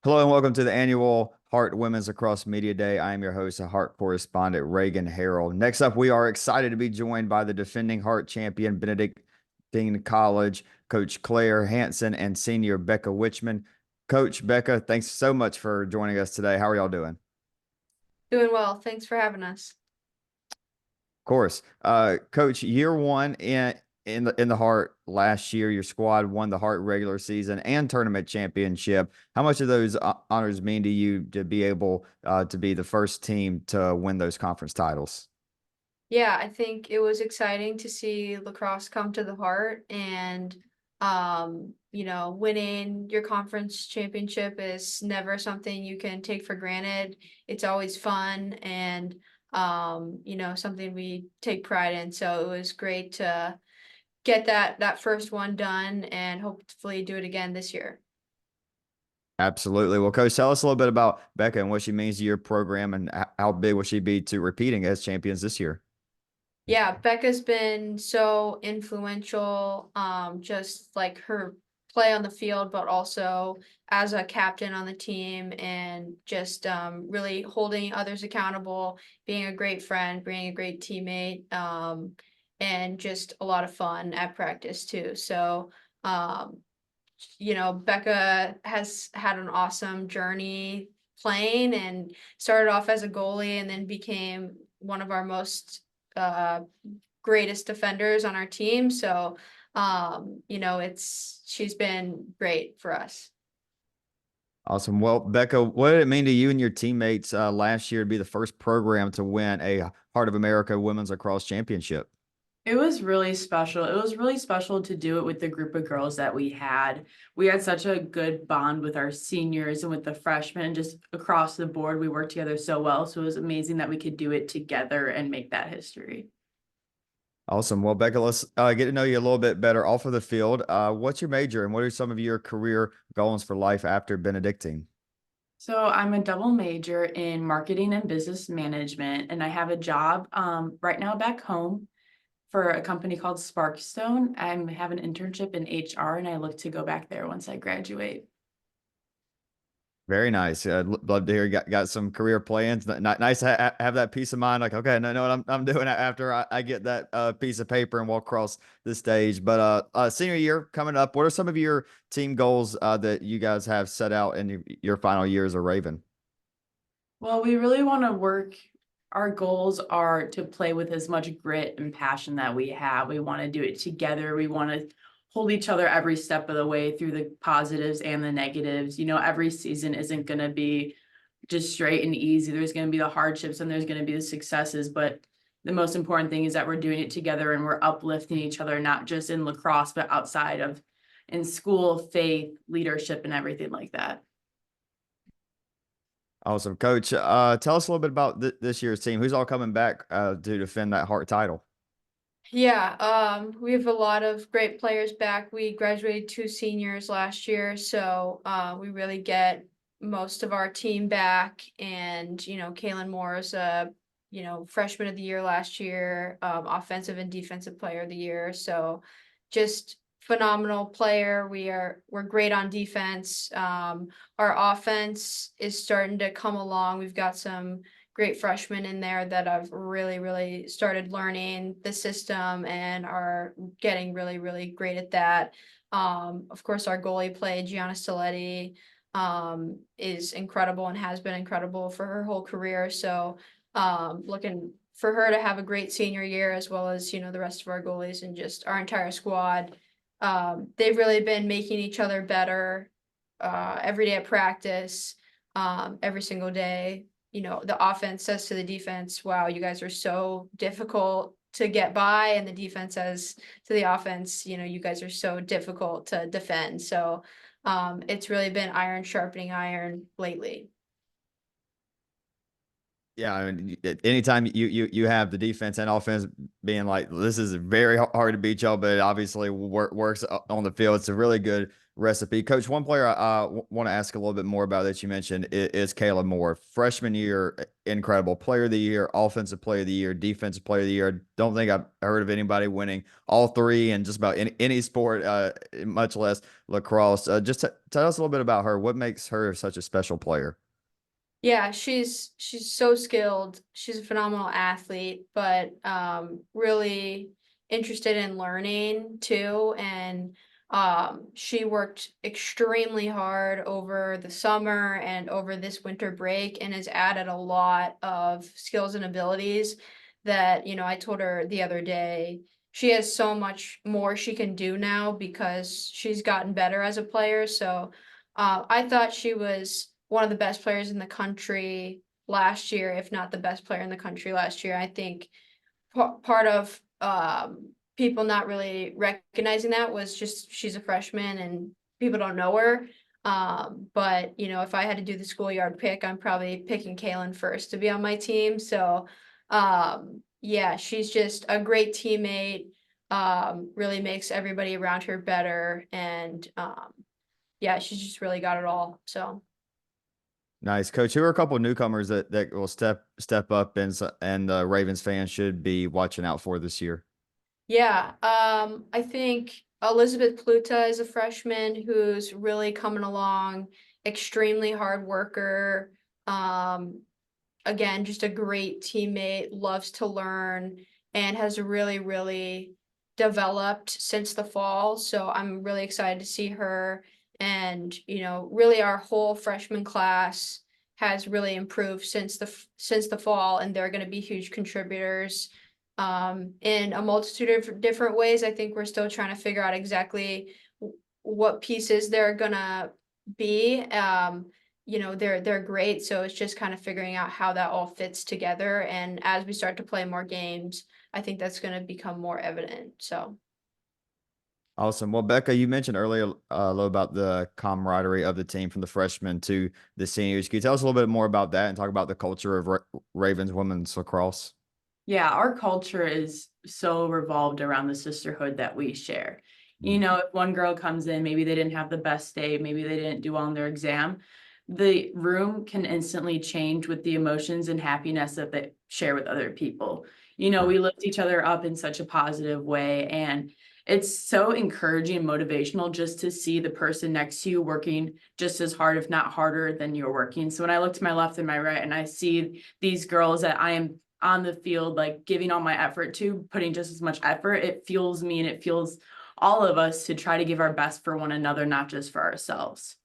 Hello and welcome to the annual Hart Women's Lacrosse Media Day. I am your host, Hart correspondent Reagan Harrell. Next up, we are excited to be joined by the defending Hart champion, Benedictine College, Coach Claire Hanson, and Senior Becca Witchman. Coach Becca, thanks so much for joining us today. How are y'all doing? Doing well. Thanks for having us. Course. Coach, year one in the Hart last year, your squad won the Hart regular season and tournament championship. How much of those honors mean to you to be able to be the first team to win those conference titles? Yeah, I think it was exciting to see lacrosse come to the heart and winning your conference championship is never something you can take for granted. It's always fun and something we take pride in. So it was great to get that first one done and hopefully do it again this year. Absolutely. Well, Coach, tell us a little bit about Becca and what she means to your program and how big will she be to repeating as champions this year? Yeah, Becca's been so influential, just like her play on the field, but also as a captain on the team and just really holding others accountable, being a great friend, being a great teammate, and just a lot of fun at practice too. So, um, Becca has had an awesome journey playing and started off as a goalie and then became one of our most uh, greatest defenders on our team. So, she's been great for us. Awesome. Well, Becca, what did it mean to you and your teammates last year to be the first program to win a Heart of America Women's Lacrosse Championship? It was really special. It was really special to do it with the group of girls that we had. We had such a good bond with our seniors and with the freshmen, just across the board. We worked together so well. So it was amazing that we could do it together and make that history. Awesome. Well, Becca, let's get to know you a little bit better off of the field. What's your major and what are some of your career goals for life after Benedictine? So I'm a double major in marketing and business management, and I have a job right now back home for a company called Sparkstone. I have an internship in HR, and I look to go back there once I graduate. Very nice. Love to hear you got some career plans. Nice to have that peace of mind. Like, okay, I know what I'm doing after I get that piece of paper and walk across the stage. But senior year coming up, what are some of your team goals that you guys have set out in your final year as a Raven? Well, we really want to work. Our goals are to play with as much grit and passion that we have. We want to do it together. We want to hold each other every step of the way through the positives and the negatives. Every season isn't going to be just straight and easy. There's going to be the hardships and there's going to be the successes. But the most important thing is that we're doing it together and we're uplifting each other, not just in lacrosse, but outside of in school, faith, leadership, and everything like that. Awesome, Coach. Tell us a little bit about this year's team. Who's all coming back to defend that Hart title? Yeah, we have a lot of great players back. We graduated two seniors last year, so we really get most of our team back. And Kaylin Moore is a freshman of the year last year, offensive and defensive player of the year. So just phenomenal player. We're great on defense. Our offense is starting to come along. We've got some great freshmen in there that have really, really started learning the system and are getting really, really great at that. Of course, our goalie play, Gianna Stiletti, is incredible and has been incredible for her whole career. So looking for her to have a great senior year as well as, the rest of our goalies and just our entire squad. They've really been making each other better every day at practice, every single day. The offense says to the defense, wow, you guys are so difficult to get by. And the defense says to the offense, you guys are so difficult to defend. So it's really been iron sharpening iron lately. Yeah, I mean, anytime you have the defense and offense being like, this is very hard to beat y'all, but it obviously works on the field. It's a really good recipe. Coach, one player I want to ask a little bit more about that you mentioned is Kayla Moore. Freshman year, incredible. Player of the year, offensive player of the year, defensive player of the year. Don't think I've heard of anybody winning all three in just about any sport, much less lacrosse. Just tell us a little bit about her. What makes her such a special player? Yeah, she's so skilled. She's a phenomenal athlete, but really interested in learning too. And she worked extremely hard over the summer and over this winter break and has added a lot of skills and abilities that, I told her the other day, she has so much more she can do now because she's gotten better as a player. So I thought she was one of the best players in the country last year, if not the best player in the country last year. I think part of people not really recognizing that was just she's a freshman and people don't know her. But if I had to do the schoolyard pick, I'm probably picking Kaylin first to be on my team. So yeah, she's just a great teammate, really makes everybody around her better. And yeah, she's just really got it all. So Nice, Coach. Who are a couple of newcomers that will step up and Ravens fans should be watching out for this year? yeah, I think Elizabeth Pluta is a freshman who's really coming along, extremely hard worker. Um, Again, just a great teammate, loves to learn, and has really, really developed since the fall. So I'm really excited to see her. And, really our whole freshman class has really improved since the fall, and they're going to be huge contributors in a multitude of different ways. I think we're still trying to figure out exactly what pieces they're gonna be. They're great, so it's just kind of figuring out how that all fits together. And as we start to play more games, I think that's going to become more evident. So Awesome. Well, Becca, you mentioned earlier a little about the camaraderie of the team from the freshmen to the seniors. Can you tell us a little bit more about that and talk about the culture of Ravens women's lacrosse? Yeah, our culture is so revolved around the sisterhood that we share. If one girl comes in, maybe they didn't have the best day, maybe they didn't do well on their exam, the room can instantly change with the emotions and happiness that they share with other people. We lift each other up in such a positive way, and it's so encouraging and motivational just to see the person next to you working just as hard, if not harder, than you're working. So when I look to my left and my right and I see these girls that I am on the field, like giving all my effort to, putting just as much effort, it fuels me and it fuels all of us to try to give our best for one another, not just for ourselves.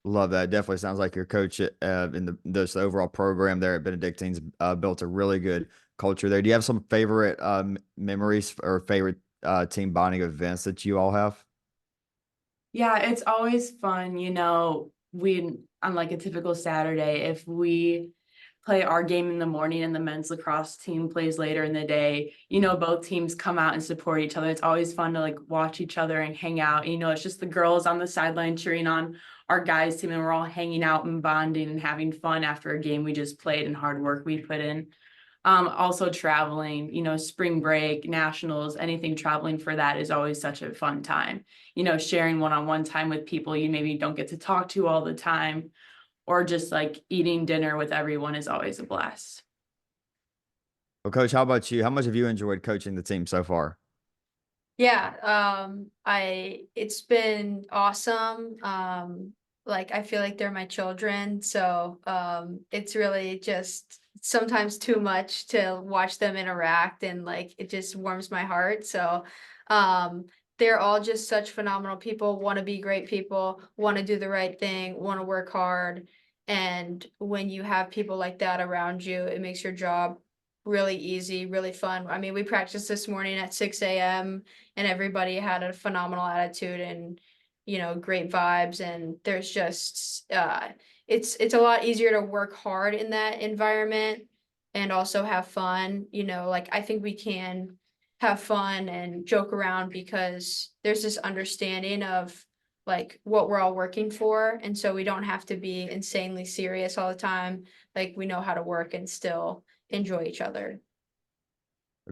Love that. Definitely sounds like your coach in the overall program there at Benedictine's built a really good culture there. Do you have some favorite memories or favorite team bonding events that you all have? Yeah, it's always fun, we on like a typical Saturday, if we play our game in the morning and the men's lacrosse team plays later in the day, both teams come out and support each other. It's always fun to like watch each other and hang out. It's just the girls on the sideline cheering on our guys team, and we're all hanging out and bonding and having fun after a game we just played and hard work we put in. Also traveling, spring break, nationals, anything traveling for that is always such a fun time. Sharing one-on-one time with people you maybe don't get to talk to all the time, or just like eating dinner with everyone is always a blast. Well, Coach, how about you? How much have you enjoyed coaching the team so far? yeah, it's been awesome. Like I feel like they're my children, so it's really just sometimes too much to watch them interact, and like it just warms my heart. So they're all just such phenomenal people, want to be great people, want to do the right thing, want to work hard. And when you have people like that around you, it makes your job really easy, really fun. I mean, we practiced this morning at 6 a.m. and everybody had a phenomenal attitude and great vibes. And there's just it's a lot easier to work hard in that environment and also have fun. Like I think we can have fun and joke around because there's this understanding of like what we're all working for, and so we don't have to be insanely serious all the time. Like we know how to work and still enjoy each other.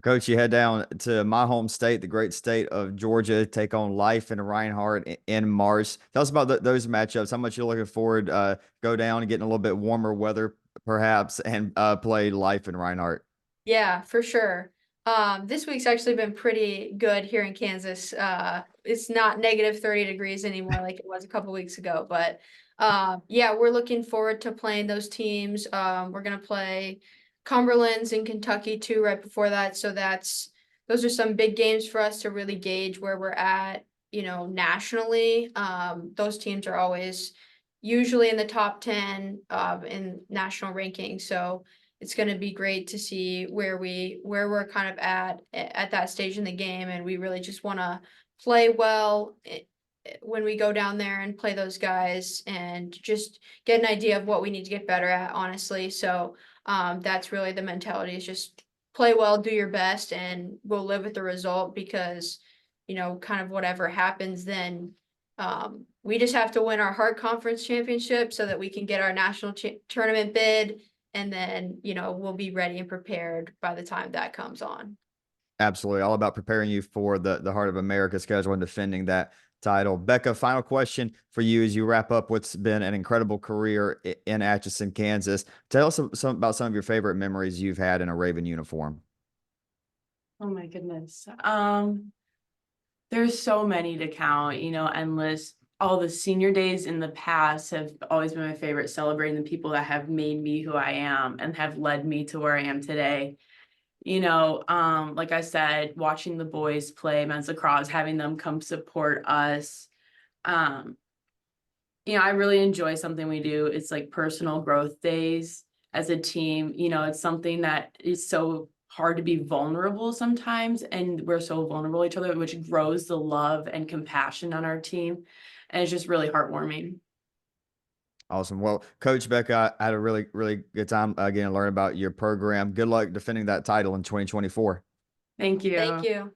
Coach, you head down to my home state, the great state of Georgia, take on Life and Reinhardt in March. Tell us about those matchups. How much you're looking forward go down and getting a little bit warmer weather, perhaps, and play Life and Reinhardt. Yeah, for sure. This week's actually been pretty good here in Kansas. It's not negative 30 degrees anymore like it was a couple weeks ago, but yeah, we're looking forward to playing those teams. We're gonna play Cumberland's in Kentucky too right before that. So those are some big games for us to really gauge where we're at, nationally. Those teams are always usually in the top 10 in national rankings. So it's going to be great to see where we're kind of at that stage in the game, and we really just want to play well when we go down there and play those guys and just get an idea of what we need to get better at, honestly. So that's really the mentality, is just play well, do your best, and we'll live with the result, because kind of whatever happens then, we just have to win our Heart Conference championship so that we can get our national tournament bid, and then, we'll be ready and prepared by the time that comes on. Absolutely. All about preparing you for the Heart of America schedule and defending that title. Becca, final question for you as you wrap up what's been an incredible career in Atchison, Kansas. Tell us some about some of your favorite memories you've had in a Raven uniform. Oh my goodness. There's so many to count, endless. All the senior days in the past have always been my favorite, celebrating the people that have made me who I am and have led me to where I am today. Like I said, watching the boys play men's lacrosse, having them come support us. I really enjoy something we do. It's like personal growth days as a team. It's something that is so hard to be vulnerable sometimes, and we're so vulnerable to each other, which grows the love and compassion on our team. And it's just really heartwarming. Awesome. Well, Coach Becca, I had a really, really good time again learning about your program. Good luck defending that title in 2024. Thank you. Thank you.